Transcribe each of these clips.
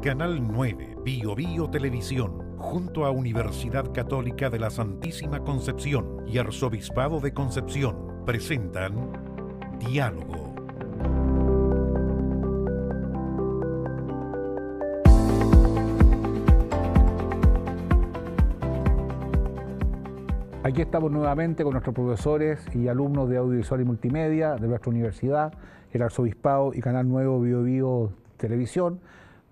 Canal 9, Bio Televisión, junto a Universidad Católica de la Santísima Concepción y Arzobispado de Concepción, presentan Diálogo. Aquí estamos nuevamente con nuestros profesores y alumnos de audiovisual y multimedia de nuestra universidad, el Arzobispado y Canal 9 Bio Televisión,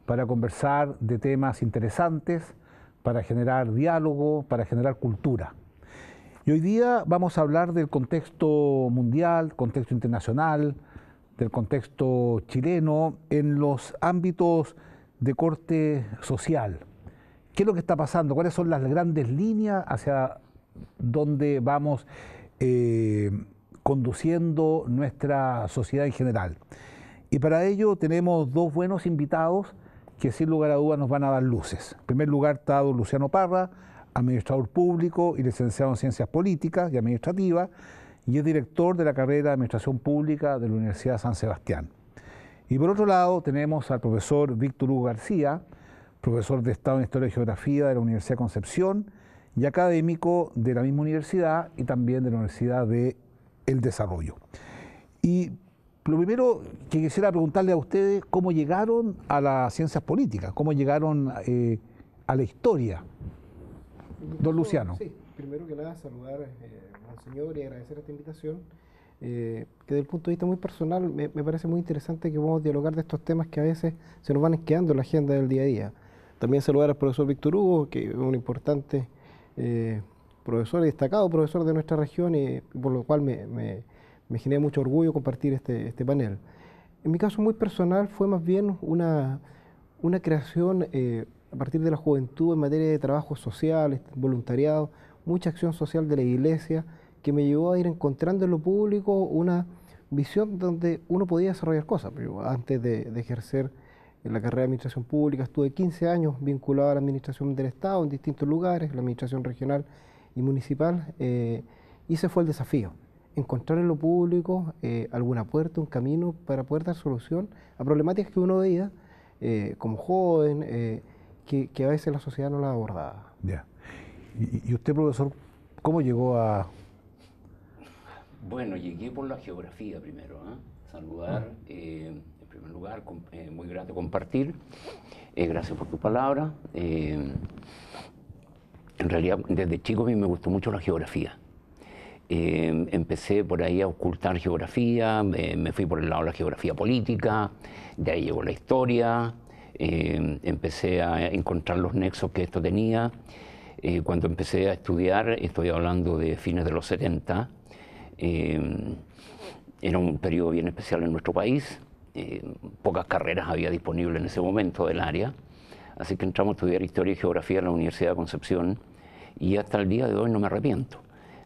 para conversar de temas interesantes, para generar diálogo, para generar cultura. Y hoy día vamos a hablar del contexto mundial, contexto internacional, del contexto chileno en los ámbitos de corte social. ¿Qué es lo que está pasando? ¿Cuáles son las grandes líneas hacia donde vamos conduciendo nuestra sociedad en general? Y para ello tenemos dos buenos invitados que sin lugar a dudas nos van a dar luces. En primer lugar está don Luciano Parra, administrador público y licenciado en Ciencias Políticas y Administrativas, y es director de la carrera de Administración Pública de la Universidad San Sebastián. Y por otro lado tenemos al profesor Víctor Hugo García, profesor de Estado en Historia y Geografía de la Universidad de Concepción y académico de la misma universidad y también de la Universidad del Desarrollo. Y lo primero que quisiera preguntarle a ustedes, ¿cómo llegaron a las ciencias políticas? ¿Cómo llegaron a la historia? Don Luciano. Sí, primero que nada saludar al Monseñor y agradecer esta invitación, que desde el punto de vista muy personal me parece muy interesante que podamos dialogar de estos temas que a veces se nos van quedando en la agenda del día a día. También saludar al profesor Víctor Hugo, que es un importante profesor y destacado profesor de nuestra región, y por lo cual me genera mucho orgullo compartir este panel. En mi caso muy personal fue más bien una creación a partir de la juventud en materia de trabajos sociales, voluntariado, mucha acción social de la Iglesia, que me llevó a ir encontrando en lo público una visión donde uno podía desarrollar cosas. Pero antes de ejercer en la carrera de Administración Pública estuve 15 años vinculado a la Administración del Estado en distintos lugares, la Administración Regional y Municipal, y ese fue el desafío. Encontrar en lo público alguna puerta, un camino para poder dar solución a problemáticas que uno veía como joven, que a veces la sociedad no la abordaba. Ya. ¿Y usted, profesor, cómo llegó a...? Bueno, llegué por la geografía primero, saludar, en primer lugar, muy grato compartir, gracias por tu palabra. En realidad, desde chico a mí me gustó mucho la geografía. Empecé por ahí a ocultar geografía, me fui por el lado de la geografía política, de ahí llegó la historia, empecé a encontrar los nexos que esto tenía. Cuando empecé a estudiar, estoy hablando de fines de los 70, era un periodo bien especial en nuestro país, pocas carreras había disponibles en ese momento del área, así que entramos a estudiar Historia y Geografía en la Universidad de Concepción y hasta el día de hoy no me arrepiento.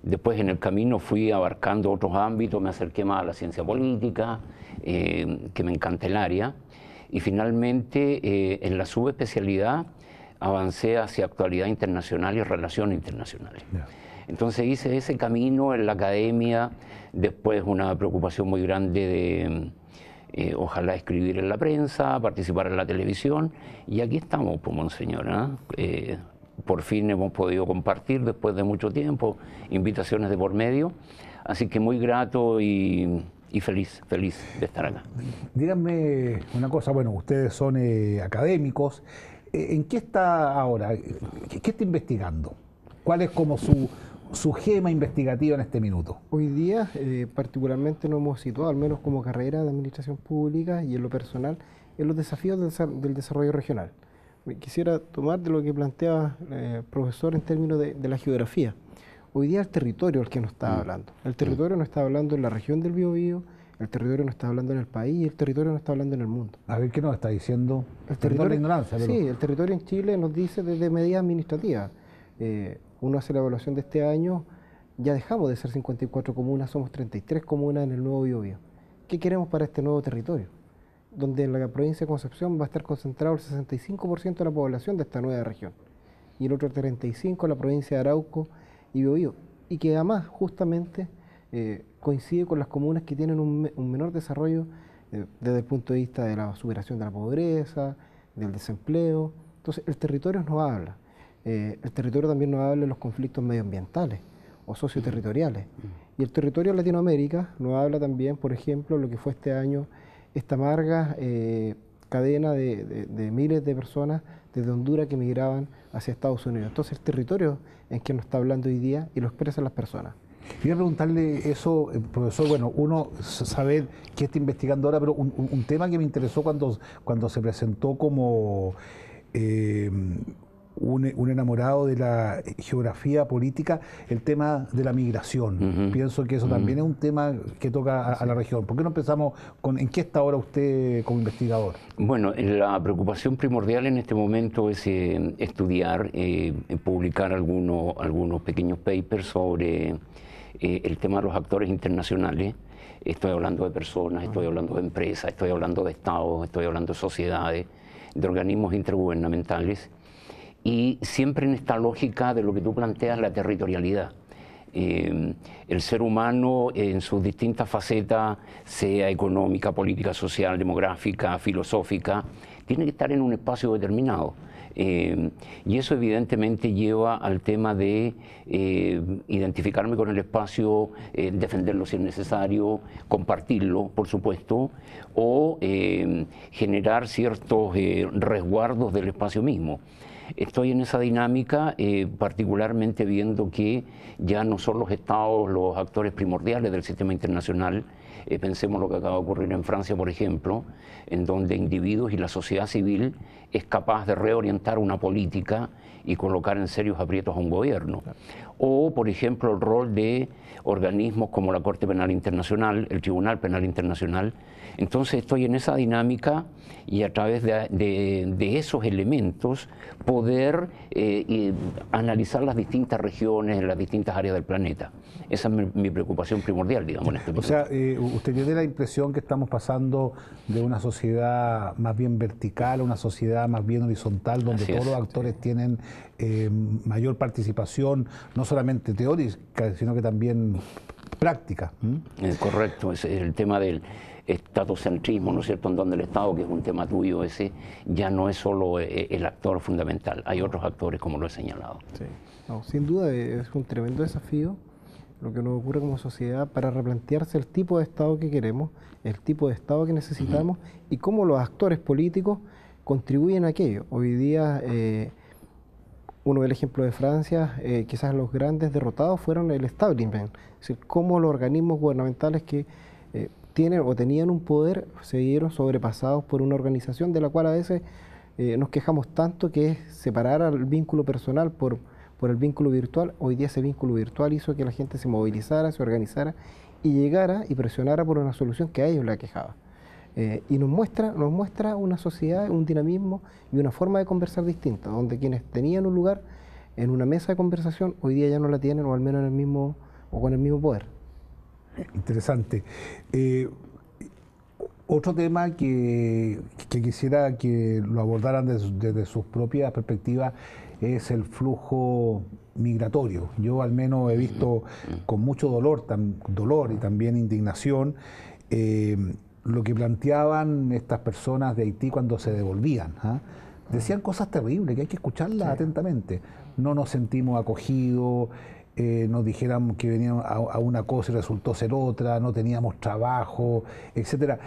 Después en el camino fui abarcando otros ámbitos, me acerqué más a la ciencia política, que me encanta el área, y finalmente en la subespecialidad avancé hacia actualidad internacional y relaciones internacionales. Yeah. Entonces hice ese camino en la academia, después una preocupación muy grande de ojalá escribir en la prensa, participar en la televisión, y aquí estamos, pues, Monseñor, por fin hemos podido compartir después de mucho tiempo, invitaciones de por medio, así que muy grato y feliz de estar acá. Díganme una cosa, bueno, ustedes son académicos, ¿en qué está ahora? ¿Qué está investigando? ¿Cuál es como su gema investigativa en este minuto? Hoy día, particularmente nos hemos situado, al menos como carrera de Administración Pública y en lo personal, en los desafíos del desarrollo regional. Quisiera tomar de lo que planteaba el profesor en términos de la geografía. Hoy día el territorio es el que nos está hablando. El territorio nos está hablando en la región del Biobío, el territorio nos está hablando en el país y el territorio nos está hablando en el mundo. A ver, ¿qué nos está diciendo? El territorio, la ignorancia. Pero... Sí, el territorio en Chile nos dice desde medidas administrativas. Uno hace la evaluación de este año, ya dejamos de ser 54 comunas, somos 33 comunas en el nuevo Biobío. ¿Qué queremos para este nuevo territorio? Donde en la provincia de Concepción va a estar concentrado el 65% de la población de esta nueva región, y el otro 35% en la provincia de Arauco y Biobío, y que además justamente coincide con las comunas que tienen un menor desarrollo desde el punto de vista de la superación de la pobreza, del desempleo. Entonces el territorio nos habla. El territorio también nos habla de los conflictos medioambientales o socioterritoriales. Y el territorio de Latinoamérica nos habla también, por ejemplo, lo que fue este año, esta amarga cadena de miles de personas desde Honduras que migraban hacia Estados Unidos. Entonces el territorio en que nos está hablando hoy día y lo expresan las personas. Quería preguntarle eso, profesor, bueno, uno sabe qué está investigando ahora, pero un tema que me interesó cuando se presentó como un enamorado de la geografía política, el tema de la migración. Pienso que eso también es un tema que toca a la región. ¿Por qué no empezamos con en qué está ahora usted como investigador? Bueno, la preocupación primordial en este momento es estudiar, publicar algunos pequeños papers sobre el tema de los actores internacionales. Estoy hablando de personas, estoy hablando de empresas, estoy hablando de estados, estoy hablando de sociedades, de organismos intergubernamentales, y siempre en esta lógica de lo que tú planteas, la territorialidad. El ser humano en sus distintas facetas, sea económica, política, social, demográfica, filosófica, tiene que estar en un espacio determinado. Y eso evidentemente lleva al tema de identificarme con el espacio, defenderlo si es necesario, compartirlo, por supuesto, o generar ciertos resguardos del espacio mismo. Estoy en esa dinámica, particularmente viendo que ya no son los estados los actores primordiales del sistema internacional. Pensemos lo que acaba de ocurrir en Francia, por ejemplo, en donde individuos y la sociedad civil es capaz de reorientar una política y colocar en serios aprietos a un gobierno. O, por ejemplo, el rol de organismos como la Corte Penal Internacional, el Tribunal Penal Internacional. Entonces estoy en esa dinámica y a través de esos elementos poder analizar las distintas regiones, las distintas áreas del planeta. Esa es mi preocupación primordial, digamos, en este momento. O sea, ¿usted tiene la impresión que estamos pasando de una sociedad más bien vertical a una sociedad más bien horizontal, donde todos los actores tienen mayor participación, no solamente teórica, sino que también práctica? Correcto, es el tema del estatocentrismo, ¿no es cierto?, en donde el Estado, que es un tema tuyo ese, ya no es solo el actor fundamental, hay otros actores, como lo he señalado. Sí. No, sin duda es un tremendo desafío lo que nos ocurre como sociedad para replantearse el tipo de Estado que queremos, el tipo de Estado que necesitamos y cómo los actores políticos contribuyen a aquello. Hoy día, uno ve el ejemplo de Francia, quizás los grandes derrotados fueron el establishment, es decir, cómo los organismos gubernamentales que tienen o tenían un poder se vieron sobrepasados por una organización de la cual a veces nos quejamos tanto, que es separar el vínculo personal por el vínculo virtual. Hoy día ese vínculo virtual hizo que la gente se movilizara, se organizara y llegara y presionara por una solución que a ellos le aquejaba. Y nos muestra una sociedad, un dinamismo y una forma de conversar distinta, donde quienes tenían un lugar en una mesa de conversación hoy día ya no la tienen, o al menos en el mismo o con el mismo poder. Interesante. Otro tema que quisiera que lo abordaran desde sus propias perspectivas es el flujo migratorio. Yo al menos he visto con mucho dolor y también indignación lo que planteaban estas personas de Haití cuando se devolvían. Decían cosas terribles que hay que escucharlas atentamente. No nos sentimos acogidos, nos dijeran que venían a una cosa y resultó ser otra, no teníamos trabajo, etcétera.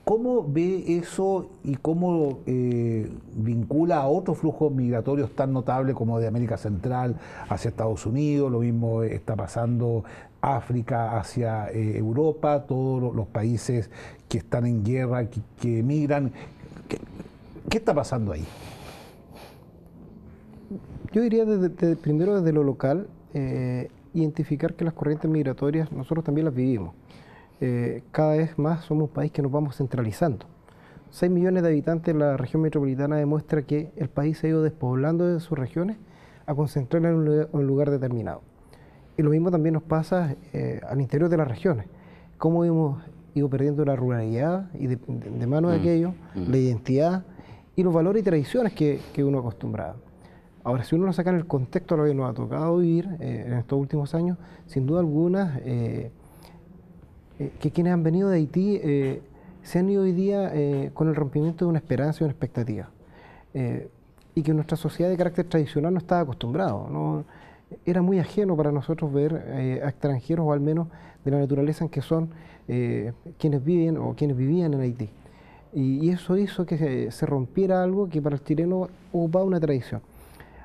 ¿Cómo ve eso y cómo vincula a otros flujos migratorios tan notables como de América Central hacia Estados Unidos? Lo mismo está pasando África hacia Europa, todos los países que están en guerra, que emigran. ¿Qué está pasando ahí? Yo diría primero desde lo local, identificar que las corrientes migratorias nosotros también las vivimos. Cada vez más somos un país que nos vamos centralizando. 6 millones de habitantes en la región metropolitana demuestra que el país se ha ido despoblando de sus regiones a concentrar en un lugar determinado. Y lo mismo también nos pasa al interior de las regiones. Cómo hemos ido perdiendo la ruralidad y de mano de aquello, la identidad y los valores y tradiciones que uno acostumbraba. Ahora, si uno lo saca en el contexto de lo que nos ha tocado vivir en estos últimos años, sin duda alguna, que quienes han venido de Haití se han ido hoy día con el rompimiento de una esperanza y una expectativa. y que nuestra sociedad de carácter tradicional no estaba acostumbrado, ¿no? Era muy ajeno para nosotros ver a extranjeros, o al menos de la naturaleza en que son quienes viven o quienes vivían en Haití. Y eso hizo que se rompiera algo que para el chileno ocupaba una tradición.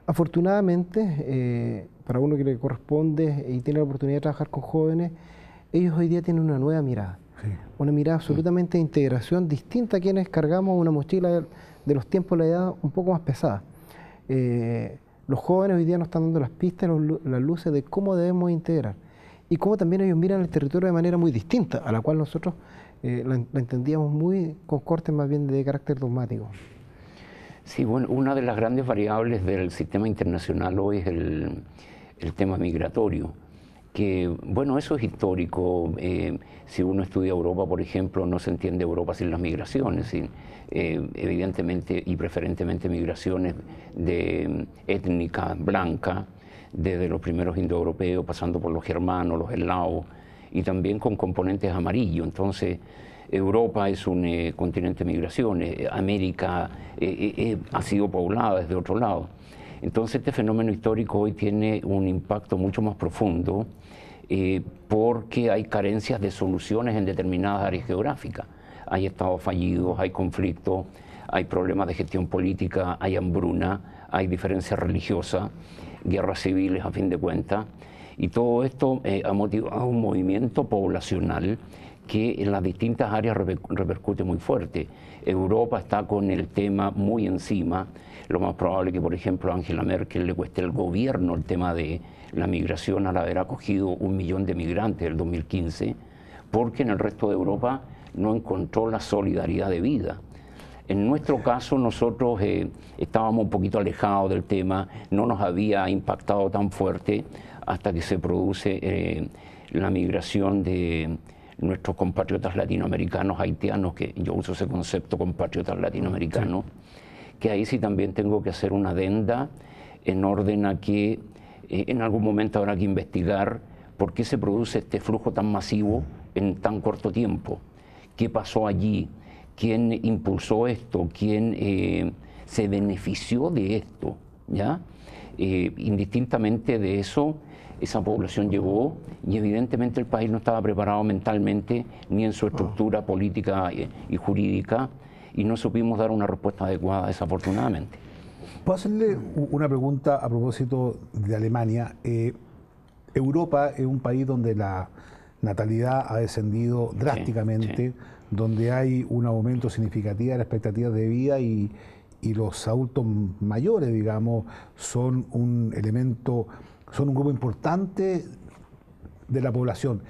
Afortunadamente, para uno que le corresponde y tiene la oportunidad de trabajar con jóvenes, ellos hoy día tienen una nueva mirada. Sí. Una mirada absolutamente de integración, distinta a quienes cargamos una mochila de los tiempos de la edad un poco más pesada. Los jóvenes hoy día nos están dando las pistas, las luces de cómo debemos integrar. Y cómo también ellos miran el territorio de manera muy distinta, a la cual nosotros la entendíamos muy con cortes más bien de carácter dogmático. Sí, bueno, una de las grandes variables del sistema internacional hoy es el tema migratorio, que, bueno, eso es histórico. Si uno estudia Europa, por ejemplo, no se entiende Europa sin las migraciones, evidentemente y preferentemente migraciones de étnica blanca, desde los primeros indoeuropeos, pasando por los germanos, los eslavos, y también con componentes amarillos. Entonces, Europa es un continente de migraciones, América ha sido poblada desde otro lado. Entonces, este fenómeno histórico hoy tiene un impacto mucho más profundo porque hay carencias de soluciones en determinadas áreas geográficas. Hay estados fallidos, hay conflictos, hay problemas de gestión política, hay hambruna, hay diferencias religiosas, guerras civiles a fin de cuentas, y todo esto ha motivado un movimiento poblacional que en las distintas áreas repercute muy fuerte. Europa está con el tema muy encima. Lo más probable es que, por ejemplo, a Angela Merkel le cueste el gobierno el tema de la migración al haber acogido 1 millón de migrantes en el 2015, porque en el resto de Europa no encontró la solidaridad de vida. En nuestro caso, nosotros estábamos un poquito alejados del tema, no nos había impactado tan fuerte hasta que se produce la migración de nuestros compatriotas latinoamericanos haitianos, que yo uso ese concepto, compatriotas latinoamericanos, que ahí sí también tengo que hacer una adenda en orden a que en algún momento habrá que investigar por qué se produce este flujo tan masivo en tan corto tiempo. ¿Qué pasó allí? ¿Quién impulsó esto? ¿Quién se benefició de esto? ¿Ya? Indistintamente de eso, esa población llegó y evidentemente el país no estaba preparado mentalmente ni en su estructura política y jurídica, y no supimos dar una respuesta adecuada, desafortunadamente. ¿Puedo hacerle una pregunta a propósito de Alemania? Europa es un país donde la natalidad ha descendido drásticamente, donde hay un aumento significativo de las expectativas de vida y los adultos mayores, digamos, son un elemento, son un grupo importante de la población.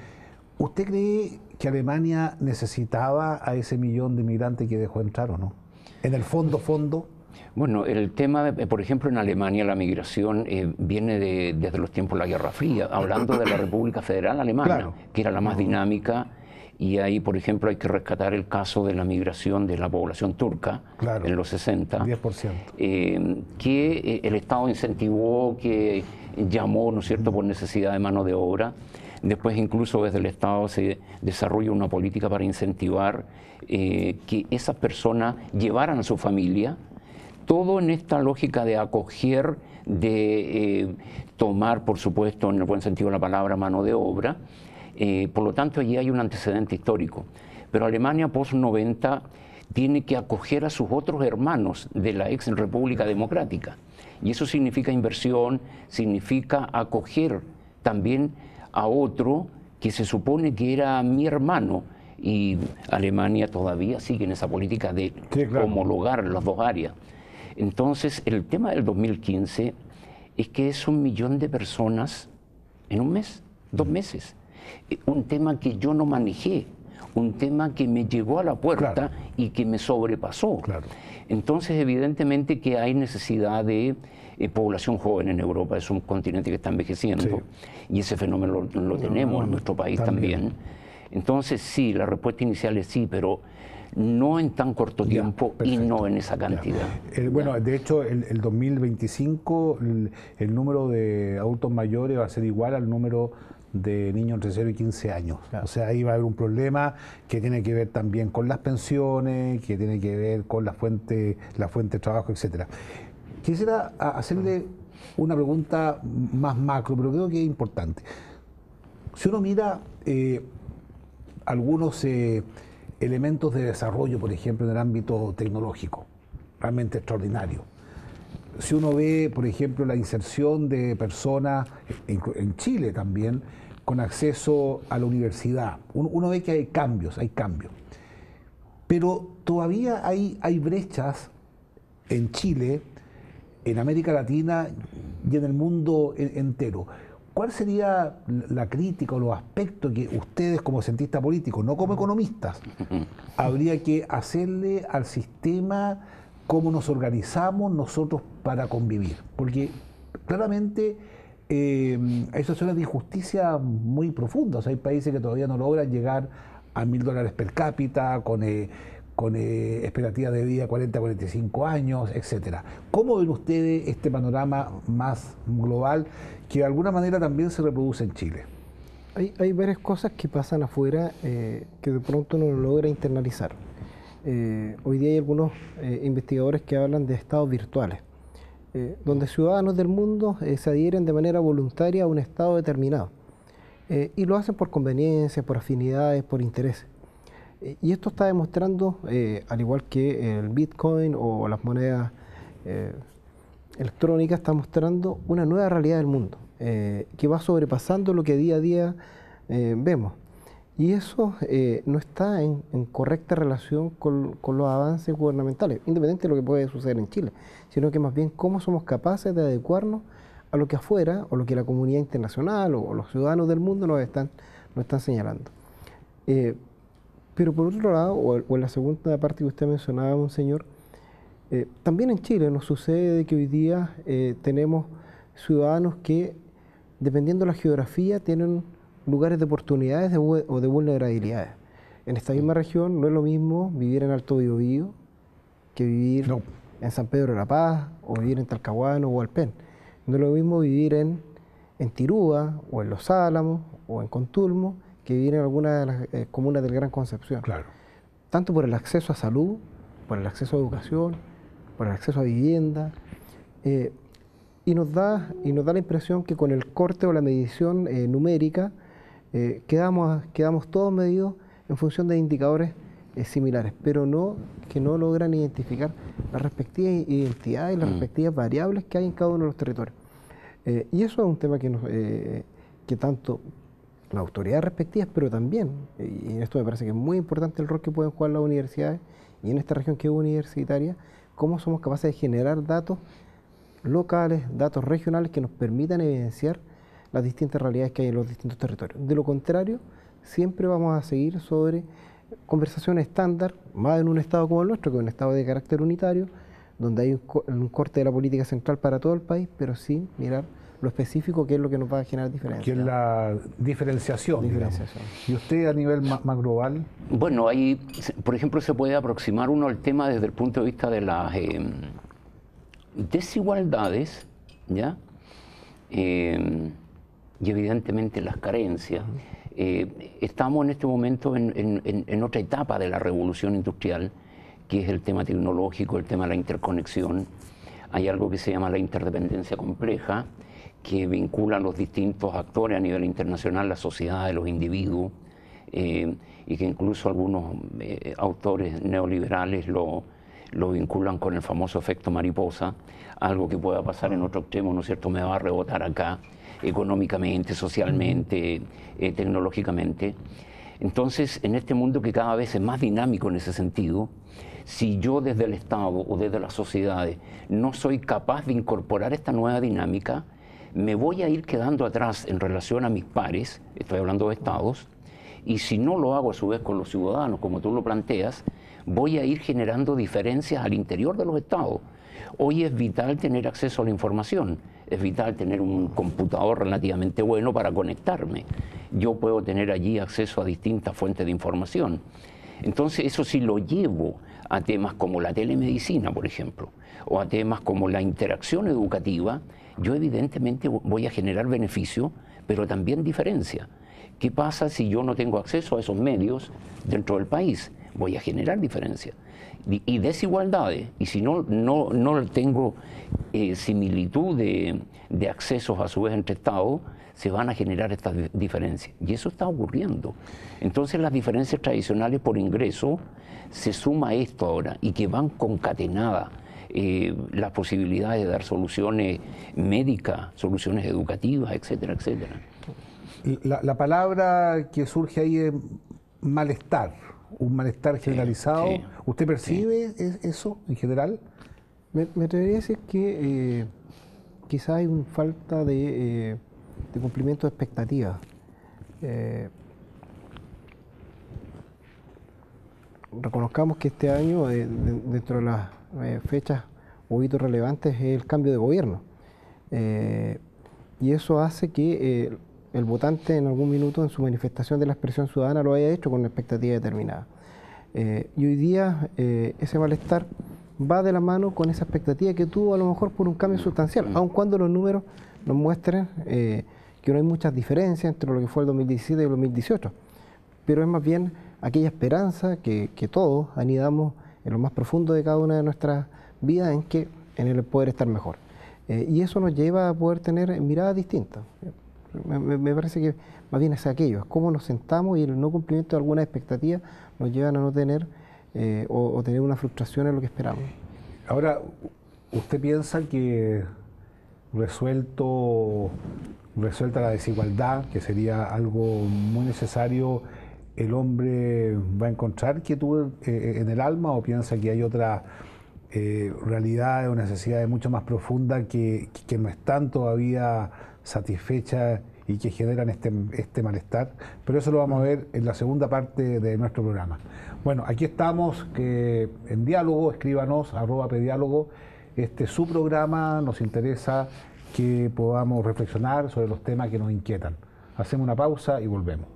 ¿Usted cree que Alemania necesitaba a ese millón de inmigrantes que dejó entrar o no? En el fondo. Bueno, el tema, por ejemplo, en Alemania la migración viene desde los tiempos de la Guerra Fría, hablando de la República Federal Alemana, que era la más dinámica, y ahí, por ejemplo, hay que rescatar el caso de la migración de la población turca en los 60, 10%. Que el Estado incentivó, que llamó, ¿no es cierto?, por necesidad de mano de obra. Después incluso desde el Estado se desarrolla una política para incentivar que esas personas llevaran a su familia, todo en esta lógica de acoger, de tomar, por supuesto, en el buen sentido de la palabra, mano de obra. Por lo tanto, allí hay un antecedente histórico. Pero Alemania post-90 tiene que acoger a sus otros hermanos de la ex República Democrática. Y eso significa inversión, significa acoger también a otro que se supone que era mi hermano. Y Alemania todavía sigue en esa política de homologar las dos áreas. Entonces, el tema del 2015 es que es 1 millón de personas en un mes, 2 meses. Un tema que yo no manejé, un tema que me llegó a la puerta y que me sobrepasó. Entonces, evidentemente que hay necesidad de población joven en Europa, es un continente que está envejeciendo y ese fenómeno lo tenemos en nuestro país también. Entonces, sí, la respuesta inicial es sí, pero no en tan corto tiempo y no en esa cantidad. Bueno, de hecho, el 2025 el número de adultos mayores va a ser igual al número de niños entre 0 y 15 años. Claro. O sea, ahí va a haber un problema que tiene que ver también con las pensiones, que tiene que ver con la fuente de trabajo, etcétera. Quisiera hacerle una pregunta más macro, pero creo que es importante. Si uno mira algunos elementos de desarrollo, por ejemplo, en el ámbito tecnológico, realmente extraordinario. Si uno ve, por ejemplo, la inserción de personas, en Chile también, con acceso a la universidad, uno ve que hay cambios. Pero todavía hay brechas en Chile, en América Latina y en el mundo entero. ¿Cuál sería la crítica o los aspectos que ustedes como cientistas políticos, no como economistas, habría que hacerle al sistema, cómo nos organizamos nosotros para convivir? Porque claramente hay situaciones de injusticia muy profundas. Hay países que todavía no logran llegar a $1.000 per cápita, con expectativa de vida 40, 45 años, etcétera. ¿Cómo ven ustedes este panorama más global que de alguna manera también se reproduce en Chile? Hay varias cosas que pasan afuera que de pronto uno no logra internalizar. Hoy día hay algunos investigadores que hablan de estados virtuales, donde ciudadanos del mundo se adhieren de manera voluntaria a un estado determinado. Y lo hacen por conveniencia, por afinidades, por intereses. Y esto está demostrando, al igual que el Bitcoin o las monedas electrónicas, está mostrando una nueva realidad del mundo, que va sobrepasando lo que día a día vemos. Y eso no está en correcta relación con los avances gubernamentales, independiente de lo que puede suceder en Chile, sino que más bien cómo somos capaces de adecuarnos a lo que afuera, o lo que la comunidad internacional o los ciudadanos del mundo nos están señalando. Pero por otro lado, o en la segunda parte que usted mencionaba, monseñor, también en Chile nos sucede que hoy día tenemos ciudadanos que, dependiendo de la geografía, tienen lugares de oportunidades o de vulnerabilidades. En esta misma región no es lo mismo vivir en Alto Biobío que vivir en San Pedro de la Paz, o vivir en Talcahuano o Alpén. No es lo mismo vivir en Tirúa, o en Los Álamos, o en Contulmo, que vivir en alguna de las comunas del Gran Concepción. Claro. Tanto por el acceso a salud, por el acceso a educación, por el acceso a vivienda, y nos da la impresión que con el corte o la medición numérica quedamos todos medidos en función de indicadores similares, pero que no logran identificar las respectivas identidades y las respectivas variables que hay en cada uno de los territorios. Y eso es un tema que tanto las autoridades respectivas, pero también, y en esto me parece que es muy importante el rol que pueden jugar las universidades, y en esta región que es universitaria, cómo somos capaces de generar datos locales, datos regionales que nos permitan evidenciar las distintas realidades que hay en los distintos territorios. De lo contrario, siempre vamos a seguir sobre conversaciones estándar, más en un estado como el nuestro, que es un estado de carácter unitario, donde hay un corte de la política central para todo el país, pero sin mirar lo específico, que es lo que nos va a generar diferencia. Que es la diferenciación. ¿Y usted a nivel más global? Bueno, ahí, por ejemplo, se puede aproximar uno al tema desde el punto de vista de las desigualdades, ¿ya? Y evidentemente las carencias. Estamos en este momento en otra etapa de la revolución industrial, que es el tema tecnológico, el tema de la interconexión. Hay algo que se llama la interdependencia compleja, que vincula a los distintos actores a nivel internacional, la sociedad, los individuos, y que incluso algunos autores neoliberales lo vinculan con el famoso efecto mariposa, algo que pueda pasar en otro extremo, ¿no es cierto?, me va a rebotar acá, económicamente, socialmente, tecnológicamente. Entonces, en este mundo que cada vez es más dinámico en ese sentido, si yo desde el Estado o desde las sociedades no soy capaz de incorporar esta nueva dinámica, me voy a ir quedando atrás en relación a mis pares, estoy hablando de estados, y si no lo hago a su vez con los ciudadanos, como tú lo planteas, voy a ir generando diferencias al interior de los estados. Hoy es vital tener acceso a la información, es vital tener un computador relativamente bueno para conectarme. Yo puedo tener allí acceso a distintas fuentes de información. Entonces eso sí lo llevo a temas como la telemedicina, por ejemplo, o a temas como la interacción educativa, yo evidentemente voy a generar beneficio, pero también diferencia. ¿Qué pasa si yo no tengo acceso a esos medios dentro del país? Voy a generar diferencia y desigualdades. Y si no tengo similitud de accesos a su vez entre Estados, se van a generar estas diferencias. Y eso está ocurriendo. Entonces las diferencias tradicionales por ingreso se suma a esto ahora y que van concatenadas. Las posibilidades de dar soluciones médicas, soluciones educativas, etcétera, etcétera. La palabra que surge ahí es malestar, un malestar generalizado. Sí. ¿Usted percibe eso en general? Me atrevería a decir que quizás hay una falta de cumplimiento de expectativas. Reconozcamos que este año, dentro de las fechas o hitos relevantes, es el cambio de gobierno. Y eso hace que el votante en algún minuto en su manifestación de la expresión ciudadana lo haya hecho con una expectativa determinada. Y hoy día ese malestar va de la mano con esa expectativa que tuvo a lo mejor por un cambio sustancial, aun cuando los números nos muestren que no hay muchas diferencias entre lo que fue el 2017 y el 2018, pero es más bien aquella esperanza que todos anidamos en lo más profundo de cada una de nuestras vidas en el poder estar mejor. Y eso nos lleva a poder tener miradas distintas. Me parece que más bien es aquello, es cómo nos sentamos y el no cumplimiento de alguna expectativa nos llevan a no tener o tener una frustración en lo que esperamos. Ahora, ¿usted piensa que resuelta la desigualdad, que sería algo muy necesario, el hombre va a encontrar quietud en el alma, o piensa que hay otra realidad o necesidades mucho más profundas que no están todavía satisfechas y que generan este malestar? Pero eso lo vamos a ver en la segunda parte de nuestro programa. Bueno, aquí estamos en Diálogo, escríbanos @pediálogo. Este es su programa, nos interesa que podamos reflexionar sobre los temas que nos inquietan. Hacemos una pausa y volvemos.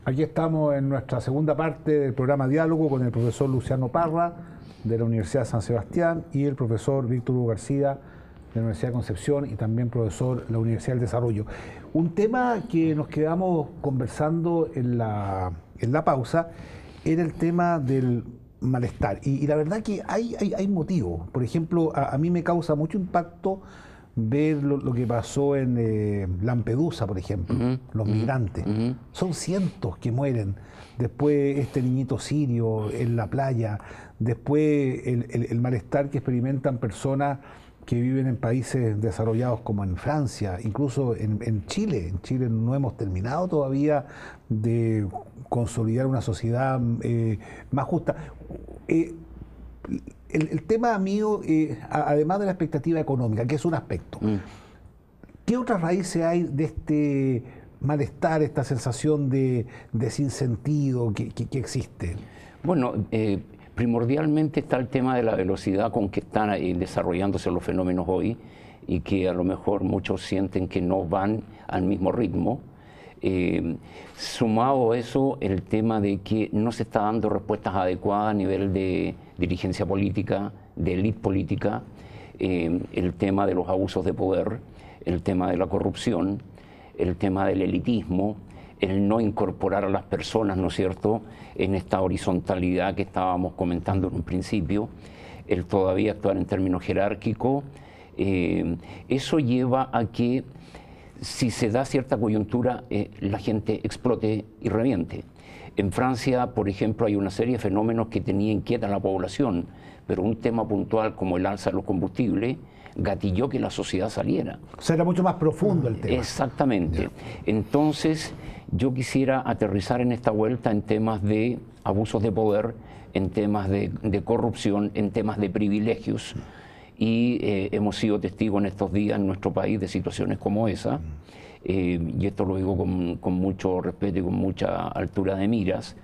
Aquí estamos en nuestra segunda parte del programa Diálogo con el profesor Luciano Parra de la Universidad de San Sebastián y el profesor Víctor Hugo García de la Universidad de Concepción y también profesor de la Universidad del Desarrollo. Un tema que nos quedamos conversando en la pausa era el tema del malestar. Y la verdad que hay motivos. Por ejemplo, a mí me causa mucho impacto ver lo que pasó en Lampedusa, por ejemplo, los migrantes. Son cientos que mueren. Después este niñito sirio en la playa. Después el malestar que experimentan personas que viven en países desarrollados como en Francia, incluso en Chile. En Chile no hemos terminado todavía de consolidar una sociedad más justa. El tema mío, además de la expectativa económica, que es un aspecto, ¿qué otras raíces hay de este malestar, esta sensación de sinsentido que existe? Bueno, primordialmente está el tema de la velocidad con que están desarrollándose los fenómenos hoy y que a lo mejor muchos sienten que no van al mismo ritmo. Sumado a eso, el tema de que no se está dando respuestas adecuadas a nivel de dirigencia política, de élite política, el tema de los abusos de poder, el tema de la corrupción, el tema del elitismo, el no incorporar a las personas, ¿no es cierto?, en esta horizontalidad que estábamos comentando en un principio, el todavía actuar en términos jerárquicos. Eso lleva a que si se da cierta coyuntura, la gente explote y reviente. En Francia, por ejemplo, hay una serie de fenómenos que tenía inquieta a la población, pero un tema puntual como el alza de los combustibles gatilló que la sociedad saliera. O sea, era mucho más profundo el tema. Exactamente. Entonces, yo quisiera aterrizar en esta vuelta en temas de abusos de poder, en temas de corrupción, en temas de privilegios. Y hemos sido testigos en estos días en nuestro país de situaciones como esa, y esto lo digo con mucho respeto y con mucha altura de miras,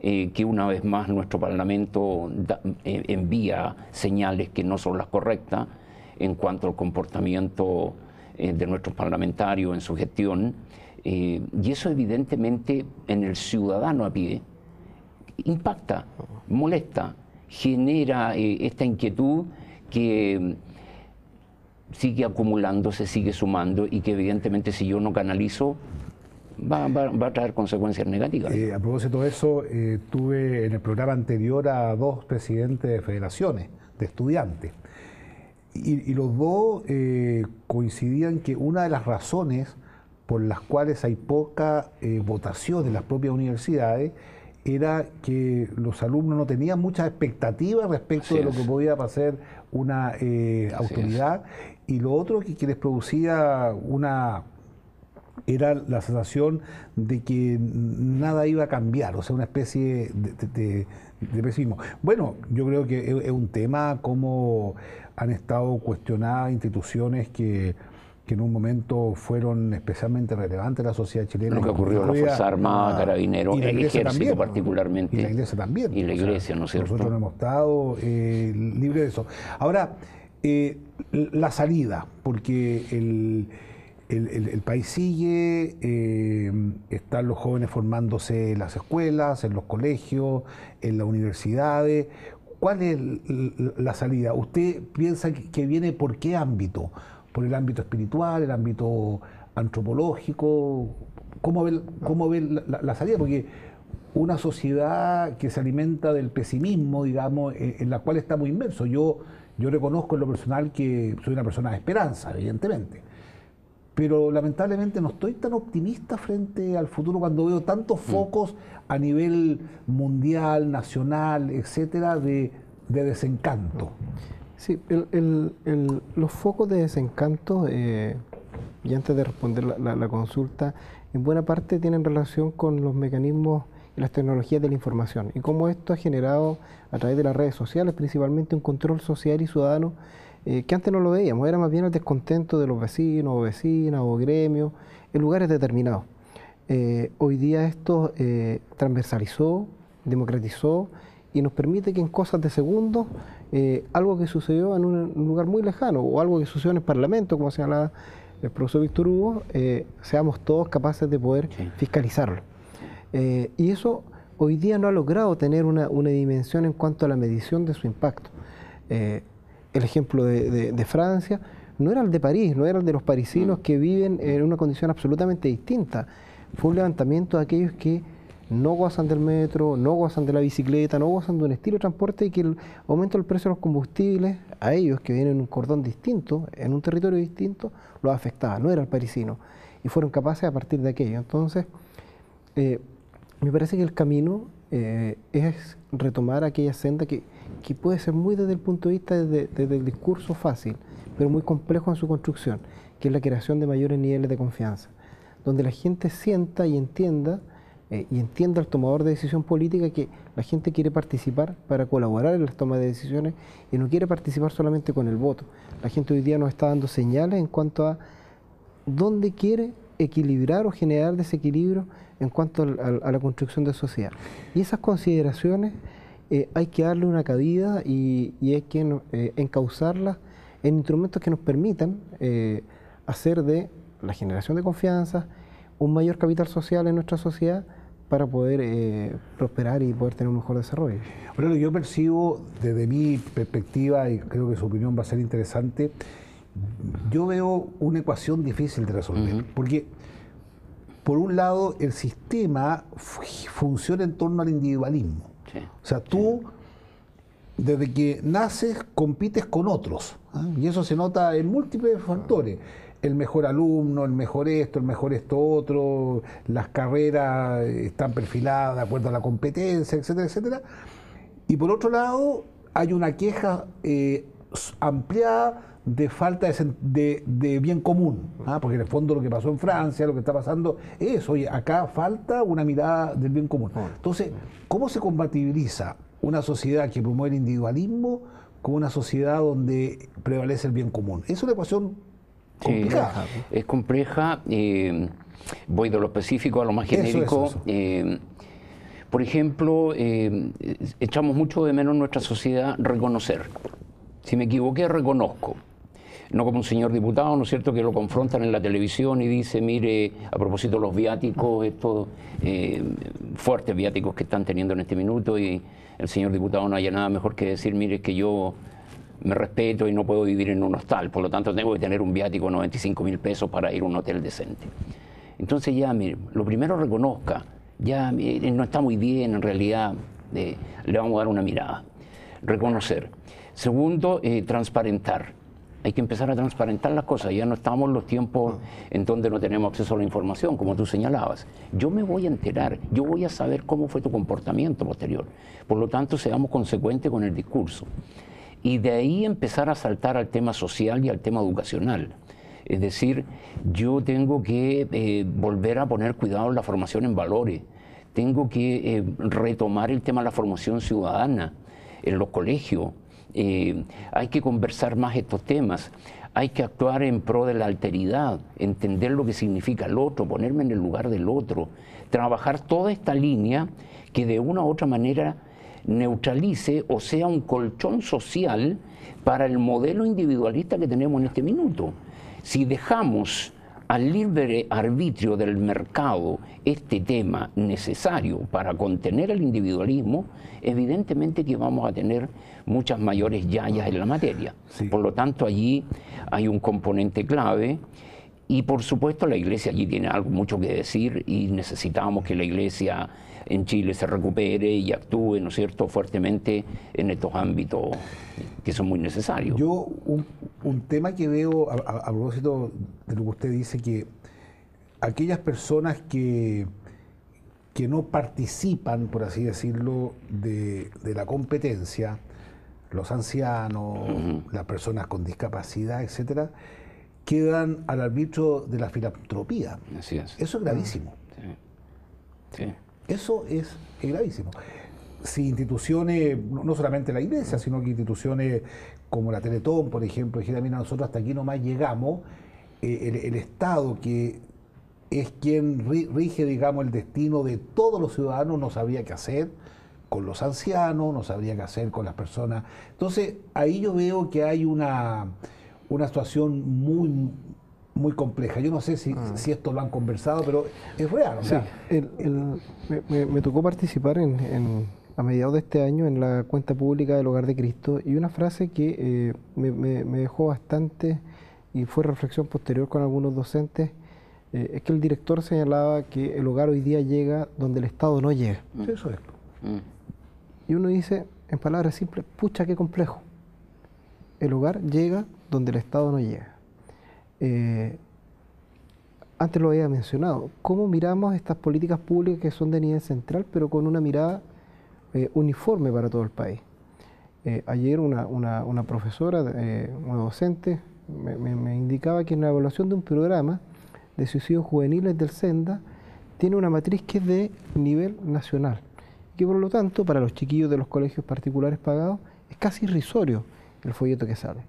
que una vez más nuestro Parlamento envía señales que no son las correctas en cuanto al comportamiento de nuestros parlamentarios en su gestión, y eso evidentemente en el ciudadano a pie impacta, molesta, genera esta inquietud que sigue acumulándose, sigue sumando y que evidentemente si yo no canalizo va a traer consecuencias negativas. A propósito de eso, tuve en el programa anterior a 2 presidentes de federaciones de estudiantes y los dos coincidían que una de las razones por las cuales hay poca votación en las propias universidades era que los alumnos no tenían muchas expectativas respecto de lo que podía pasar una autoridad, y lo otro que les producía era la sensación de que nada iba a cambiar, o sea, una especie de pesimismo. Bueno, yo creo que es un tema como han estado cuestionadas instituciones que en un momento fueron especialmente relevantes en la sociedad chilena. Lo que ocurrió en la Fuerza Armada, Carabineros, el Ejército también, particularmente. Y la Iglesia también. Y la Iglesia, ¿no es cierto? Nosotros no hemos estado libres de eso. Ahora, la salida, porque el país sigue, están los jóvenes formándose en las escuelas, en los colegios, en las universidades. ¿Cuál es la salida? ¿Usted piensa que viene por qué ámbito? ¿Por el ámbito espiritual, el ámbito antropológico? ¿Cómo ve la salida? Porque una sociedad que se alimenta del pesimismo, digamos, en la cual estamos inmersos. Yo reconozco en lo personal que soy una persona de esperanza, evidentemente, pero lamentablemente no estoy tan optimista frente al futuro cuando veo tantos focos a nivel mundial, nacional, etcétera, de desencanto. Sí, los focos de desencanto, y antes de responder la consulta, en buena parte tienen relación con los mecanismos y las tecnologías de la información y cómo esto ha generado a través de las redes sociales principalmente un control social y ciudadano que antes no lo veíamos, era más bien el descontento de los vecinos o vecinas o gremios en lugares determinados. Hoy día esto transversalizó, democratizó y nos permite que en cosas de segundos algo que sucedió en un lugar muy lejano o algo que sucedió en el Parlamento, como señalaba el profesor Víctor Hugo, seamos todos capaces de poder fiscalizarlo. Y eso hoy día no ha logrado tener una dimensión en cuanto a la medición de su impacto. El ejemplo de Francia no era el de París, no era el de los parisinos que viven en una condición absolutamente distinta. Fue un levantamiento de aquellos que no gozan del metro, no gozan de la bicicleta, no gozan de un estilo de transporte y que el aumento del precio de los combustibles a ellos que vienen en un cordón distinto, en un territorio distinto, los afectaba, no era el parisino. Y fueron capaces a partir de aquello. Entonces, me parece que el camino es retomar aquella senda que puede ser muy desde el punto de vista desde el discurso fácil, pero muy complejo en su construcción, que es la creación de mayores niveles de confianza, donde la gente sienta y entienda al tomador de decisión política que la gente quiere participar para colaborar en las tomas de decisiones y no quiere participar solamente con el voto. La gente hoy día nos está dando señales en cuanto a dónde quiere equilibrar o generar desequilibrio en cuanto a la construcción de sociedad. Y esas consideraciones hay que darle una cabida y hay que encauzarlas en instrumentos que nos permitan hacer de la generación de confianza un mayor capital social en nuestra sociedad para poder prosperar y poder tener un mejor desarrollo. Bueno, yo percibo desde mi perspectiva, y creo que su opinión va a ser interesante, yo veo una ecuación difícil de resolver, porque por un lado el sistema funciona en torno al individualismo. Sí. O sea, tú desde que naces compites con otros, y eso se nota en múltiples factores. El mejor alumno, el mejor esto otro, las carreras están perfiladas de acuerdo a la competencia, etcétera, etcétera. Y por otro lado, hay una queja ampliada de falta de bien común, porque en el fondo lo que pasó en Francia, lo que está pasando es, oye, acá falta una mirada del bien común. Entonces, ¿cómo se compatibiliza una sociedad que promueve el individualismo con una sociedad donde prevalece el bien común? Es una ecuación compleja. Sí, es compleja. Voy de lo específico a lo más genérico. Por ejemplo, echamos mucho de menos en nuestra sociedad reconocer. Si me equivoqué, reconozco. No como un señor diputado, ¿no es cierto?, que lo confrontan en la televisión y dice, mire, a propósito de los viáticos, estos fuertes viáticos que están teniendo en este minuto, y el señor diputado no haya nada mejor que decir, mire, que yo me respeto y no puedo vivir en un hostal, por lo tanto tengo que tener un viático de 95.000 pesos para ir a un hotel decente. Entonces ya, mire, lo primero reconozca, ya no está muy bien en realidad, le vamos a dar una mirada. Reconocer. Segundo, transparentar. Hay que empezar a transparentar las cosas. Ya no estamos en los tiempos en donde no tenemos acceso a la información, como tú señalabas. Yo me voy a enterar, yo voy a saber cómo fue tu comportamiento posterior. Por lo tanto, seamos consecuentes con el discurso. Y de ahí empezar a saltar al tema social y al tema educacional. Es decir, yo tengo que volver a poner cuidado en la formación en valores. Tengo que retomar el tema de la formación ciudadana en los colegios. Hay que conversar más estos temas, hay que actuar en pro de la alteridad, entender lo que significa el otro, ponerme en el lugar del otro, trabajar toda esta línea que de una u otra manera neutralice o sea un colchón social para el modelo individualista que tenemos en este minuto. Si dejamos al libre arbitrio del mercado este tema necesario para contener el individualismo, evidentemente que vamos a tener muchas mayores yayas en la materia. Sí. Por lo tanto, allí hay un componente clave y, por supuesto, la Iglesia allí tiene algo mucho que decir y necesitamos que la Iglesia en Chile se recupere y actúe, ¿no es cierto?, fuertemente en estos ámbitos que son muy necesarios. Yo, un tema que veo a propósito de lo que usted dice, que aquellas personas que no participan, por así decirlo, de la competencia, los ancianos, las personas con discapacidad, etcétera, quedan al arbitrio de la filantropía. Así es. Eso es gravísimo. Sí. Sí. Eso es gravísimo. Si instituciones, no solamente la Iglesia, sino que instituciones como la Teletón, por ejemplo, dijeran, mira, nosotros hasta aquí nomás llegamos, el Estado, que es quien rige, digamos, el destino de todos los ciudadanos, no sabría qué hacer con los ancianos, no sabría qué hacer con las personas. Entonces, ahí yo veo que hay una situación muy compleja. Yo no sé si esto lo han conversado, pero es real. O sea, me tocó participar a mediados de este año en la cuenta pública del Hogar de Cristo, y una frase que me dejó bastante y fue reflexión posterior con algunos docentes, es que el director señalaba que el hogar hoy día llega donde el Estado no llega. Eso es. Y uno dice, en palabras simples, pucha, qué complejo. El hogar llega donde el Estado no llega. Antes lo había mencionado, cómo miramos estas políticas públicas que son de nivel central, pero con una mirada uniforme para todo el país. Ayer una profesora, una docente, me indicaba que en la evaluación de un programa de suicidios juveniles del SENDA tiene una matriz que es de nivel nacional, que por lo tanto para los chiquillos de los colegios particulares pagados es casi irrisorio el folleto que sale.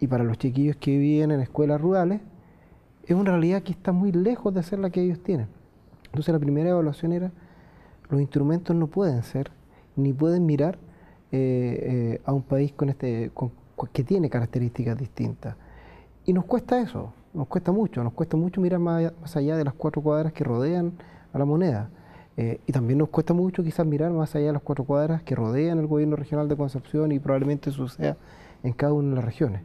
Y para los chiquillos que viven en escuelas rurales, es una realidad que está muy lejos de ser la que ellos tienen. Entonces la primera evaluación era, los instrumentos no pueden ser, ni pueden mirar a un país que tiene características distintas. Y nos cuesta eso, nos cuesta mucho mirar más allá de las 4 cuadras que rodean a la moneda. Y también nos cuesta mucho quizás mirar más allá de las 4 cuadras que rodean el gobierno regional de Concepción, y probablemente suceda en cada una de las regiones.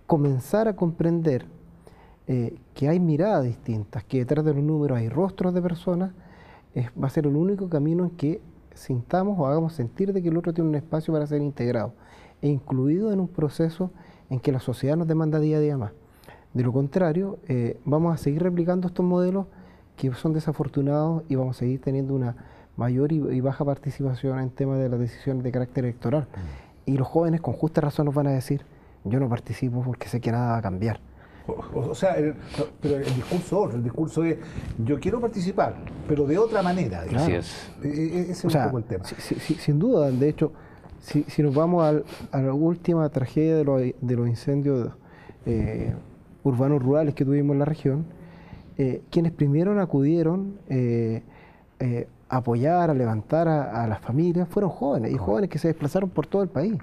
Comenzar a comprender que hay miradas distintas, que detrás de los números hay rostros de personas, va a ser el único camino en que sintamos o hagamos sentir de que el otro tiene un espacio para ser integrado e incluido en un proceso en que la sociedad nos demanda día a día más. De lo contrario, vamos a seguir replicando estos modelos que son desafortunados y vamos a seguir teniendo una mayor y baja participación en temas de las decisiones de carácter electoral. Y los jóvenes con justa razón nos van a decir, yo no participo porque sé que nada va a cambiar. O sea, pero el discurso es, yo quiero participar, pero de otra manera. Claro. Así es. Ese es un poco el tema. Sin duda, de hecho, si nos vamos a la última tragedia de los incendios urbanos rurales que tuvimos en la región, quienes primero acudieron apoyar, a levantar a las familias, fueron jóvenes, y jóvenes que se desplazaron por todo el país.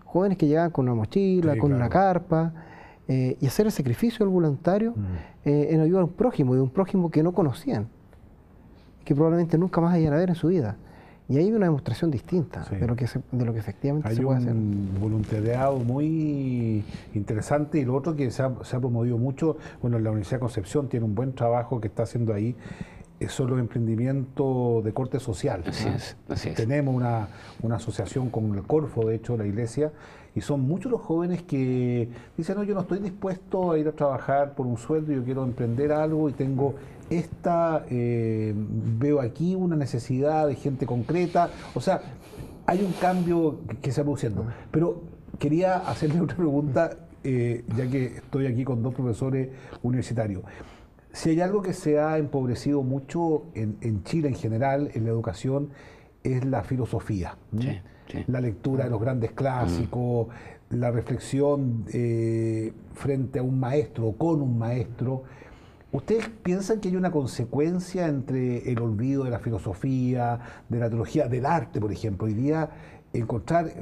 Jóvenes que llegaban con una mochila, con una carpa, y hacer el sacrificio del voluntario en ayuda a un prójimo, de un prójimo que no conocían, que probablemente nunca más vayan a ver en su vida. Y ahí hay una demostración distinta de lo que efectivamente se puede hacer. Hay un voluntariado muy interesante, y lo otro que se ha promovido mucho, bueno, la Universidad de Concepción tiene un buen trabajo que está haciendo ahí, son los emprendimientos de corte social. Así es. Tenemos una asociación con el Corfo, de hecho, la iglesia, y son muchos los jóvenes que dicen, no, yo no estoy dispuesto a ir a trabajar por un sueldo, yo quiero emprender algo y tengo veo aquí una necesidad de gente concreta. O sea, hay un cambio que se va produciendo. Pero quería hacerle otra pregunta, ya que estoy aquí con dos profesores universitarios. Si hay algo que se ha empobrecido mucho en Chile en general, en la educación, es la filosofía. Sí. La lectura de los grandes clásicos, la reflexión frente a un maestro o con un maestro. ¿Ustedes piensan que hay una consecuencia entre el olvido de la filosofía, de la teología, del arte, por ejemplo? Hoy día encontrar,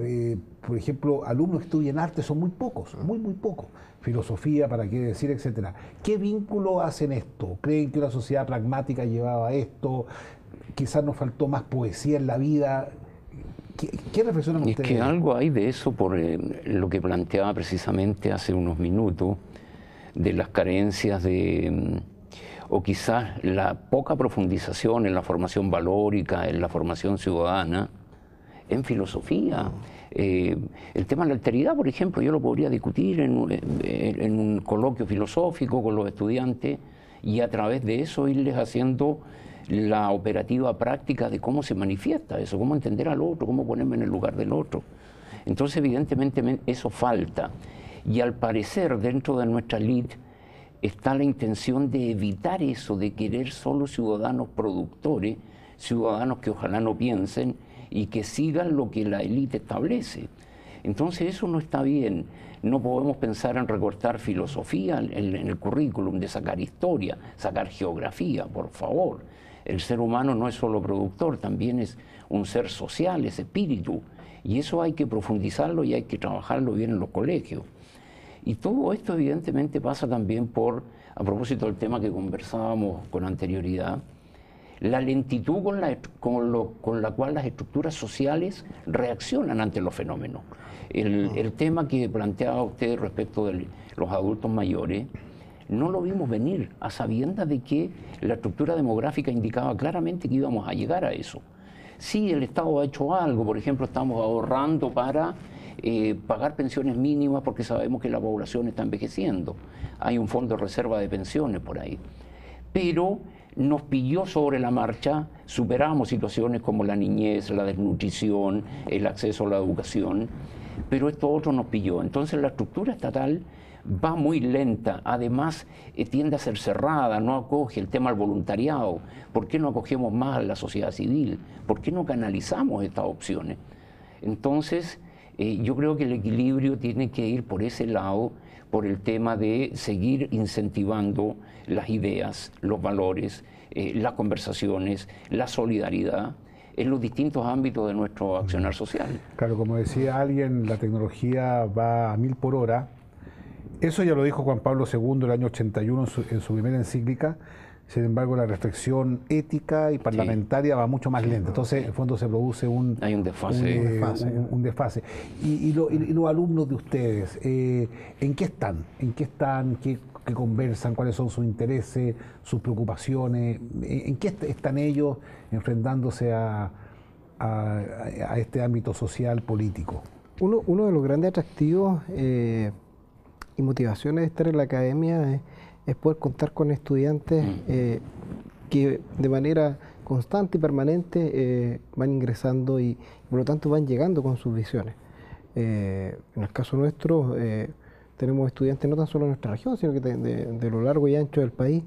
por ejemplo, alumnos que estudian arte son muy pocos, muy pocos. Filosofía, para qué decir, etcétera. ¿Qué vínculo hacen esto? ¿Creen que una sociedad pragmática llevaba a esto? Quizás nos faltó más poesía en la vida. ¿Qué reflexionan ustedes? Es que algo hay de eso por lo que planteaba precisamente hace unos minutos, de las carencias o quizás la poca profundización en la formación valórica, en la formación ciudadana, en filosofía. El tema de la alteridad, por ejemplo, yo lo podría discutir en un coloquio filosófico con los estudiantes y a través de eso irles haciendo la operativa práctica de cómo se manifiesta eso, cómo entender al otro, cómo ponerme en el lugar del otro. Entonces, evidentemente, eso falta. Y al parecer, dentro de nuestra élite, está la intención de evitar eso, de querer solo ciudadanos productores, ciudadanos que ojalá no piensen y que sigan lo que la élite establece. Entonces eso no está bien. No podemos pensar en recortar filosofía en el currículum, de sacar historia, sacar geografía, por favor. El ser humano no es solo productor, también es un ser social, es espíritu. Y eso hay que profundizarlo y hay que trabajarlo bien en los colegios. Y todo esto evidentemente pasa también a propósito del tema que conversábamos con anterioridad, la lentitud con la cual las estructuras sociales reaccionan ante los fenómenos. El tema que planteaba usted respecto de los adultos mayores, no lo vimos venir, a sabiendas de que la estructura demográfica indicaba claramente que íbamos a llegar a eso. Sí, el Estado ha hecho algo, por ejemplo, estamos ahorrando para pagar pensiones mínimas porque sabemos que la población está envejeciendo. Hay un fondo de reserva de pensiones por ahí. Pero nos pilló sobre la marcha, superamos situaciones como la niñez, la desnutrición, el acceso a la educación, pero esto otro nos pilló. Entonces la estructura estatal va muy lenta, además tiende a ser cerrada, no acoge el tema del voluntariado. ¿Por qué no acogemos más a la sociedad civil? ¿Por qué no canalizamos estas opciones? Entonces, yo creo que el equilibrio tiene que ir por ese lado, por el tema de seguir incentivando las ideas, los valores, las conversaciones, la solidaridad en los distintos ámbitos de nuestro accionar social. Claro, como decía alguien, la tecnología va a 1000 por hora. Eso ya lo dijo Juan Pablo II el año 81 en su primera encíclica. Sin embargo, la reflexión ética y parlamentaria va mucho más lenta. Entonces, en el fondo se produce hay un desfase. Un desfase. Y los alumnos de ustedes, ¿en qué están? ¿En qué están? ¿Qué conversan? ¿Cuáles son sus intereses, sus preocupaciones? ¿En qué están ellos enfrentándose a este ámbito social, político? Uno de los grandes atractivos y motivaciones de estar en la academia es poder contar con estudiantes que de manera constante y permanente van ingresando y por lo tanto van llegando con sus visiones. En el caso nuestro tenemos estudiantes no tan solo en nuestra región, sino que de lo largo y ancho del país,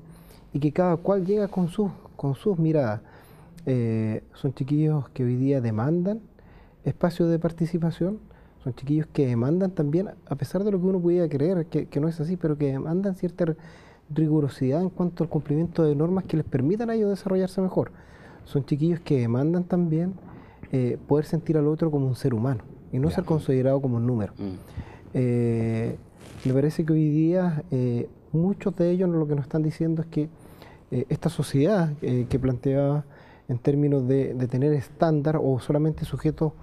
y que cada cual llega con sus miradas. Son chiquillos que hoy día demandan espacios de participación, son chiquillos que demandan también, a pesar de lo que uno pudiera creer que no es así, pero que demandan cierta rigurosidad en cuanto al cumplimiento de normas que les permitan a ellos desarrollarse mejor. son chiquillos que demandan también poder sentir al otro como un ser humano y no ser considerado como un número. Me parece que hoy día muchos de ellos lo que nos están diciendo es que esta sociedad que planteaba en términos de tener estándar o solamente sujetos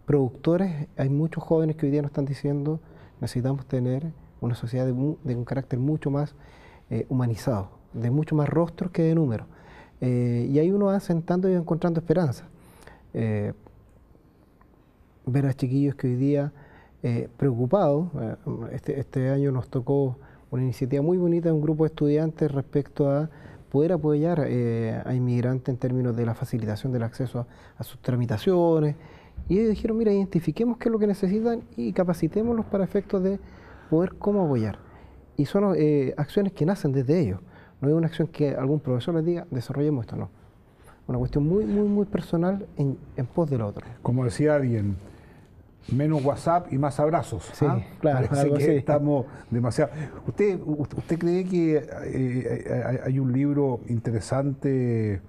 productores, hay muchos jóvenes que hoy día nos están diciendo necesitamos tener una sociedad de un carácter mucho más humanizado, de mucho más rostros que de números. Y ahí uno va sentando y va encontrando esperanza. Ver a chiquillos que hoy día preocupados, este año nos tocó una iniciativa muy bonita de un grupo de estudiantes respecto a poder apoyar a inmigrantes en términos de la facilitación del acceso a sus tramitaciones. Y ellos dijeron, mira, identifiquemos qué es lo que necesitan y capacitémoslos para efectos de poder cómo apoyar. Y son acciones que nacen desde ellos. No es una acción que algún profesor les diga, desarrollemos esto, no. Una cuestión muy personal en pos del otro. Como decía alguien, menos WhatsApp y más abrazos. Sí, claro. Parece algo que así. estamos demasiado. ¿Usted cree que hay un libro interesante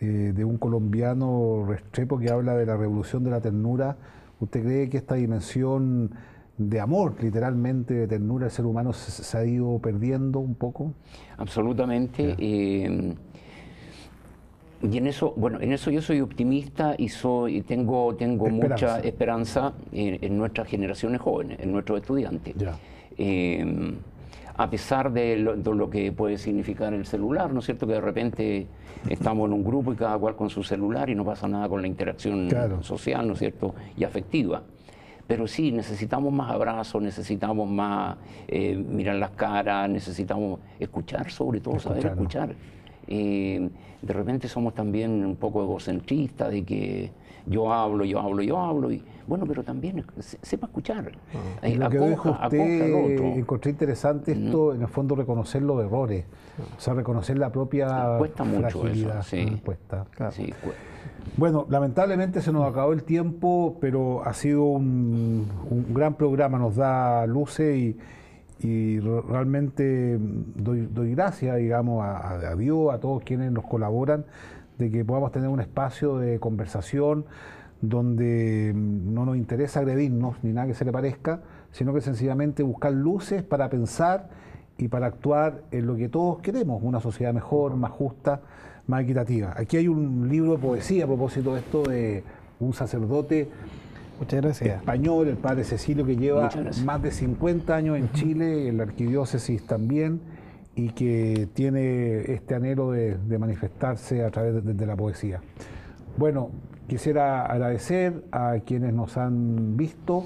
de un colombiano, Restrepo, que habla de la revolución de la ternura? ¿Usted cree que esta dimensión de amor, literalmente, de ternura del ser humano se ha ido perdiendo un poco? Absolutamente. Y en eso, bueno, en eso yo soy optimista y tengo mucha esperanza en nuestras generaciones jóvenes, en nuestros estudiantes. A pesar de lo que puede significar el celular, ¿no es cierto? Que de repente estamos en un grupo y cada cual con su celular y no pasa nada con la interacción social, ¿no es cierto? Y afectiva. Pero sí, necesitamos más abrazos, necesitamos más mirar las caras, necesitamos escuchar, sobre todo, saber escuchar. De repente somos también un poco egocentristas de que yo hablo, y bueno, pero también sepa escuchar. Lo que dijo usted, encontré interesante esto, en el fondo reconocer los errores, o sea, reconocer la propia cuesta mucho fragilidad. eso, sí. Cuesta. Claro. Sí, Bueno, lamentablemente se nos acabó el tiempo, pero ha sido un gran programa, nos da luces y realmente doy gracias, digamos, a Dios, a todos quienes nos colaboran, de que podamos tener un espacio de conversación donde no nos interesa agredirnos ni nada que se le parezca, sino que sencillamente buscar luces para pensar y para actuar en lo que todos queremos, una sociedad mejor, más justa, más equitativa. Aquí hay un libro de poesía a propósito de esto, de un sacerdote español, el padre Cecilio, que lleva más de 50 años en Chile, en la arquidiócesis también, y que tiene este anhelo de manifestarse a través de la poesía. Bueno, quisiera agradecer a quienes nos han visto.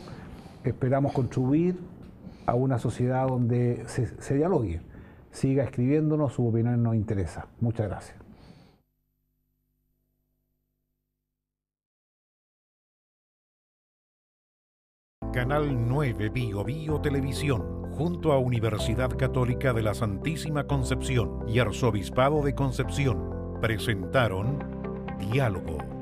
Esperamos contribuir a una sociedad donde se dialogue. Siga escribiéndonos, su opinión nos interesa. Muchas gracias. Canal 9 Bio Bio Televisión, junto a Universidad Católica de la Santísima Concepción y Arzobispado de Concepción, presentaron Diálogo.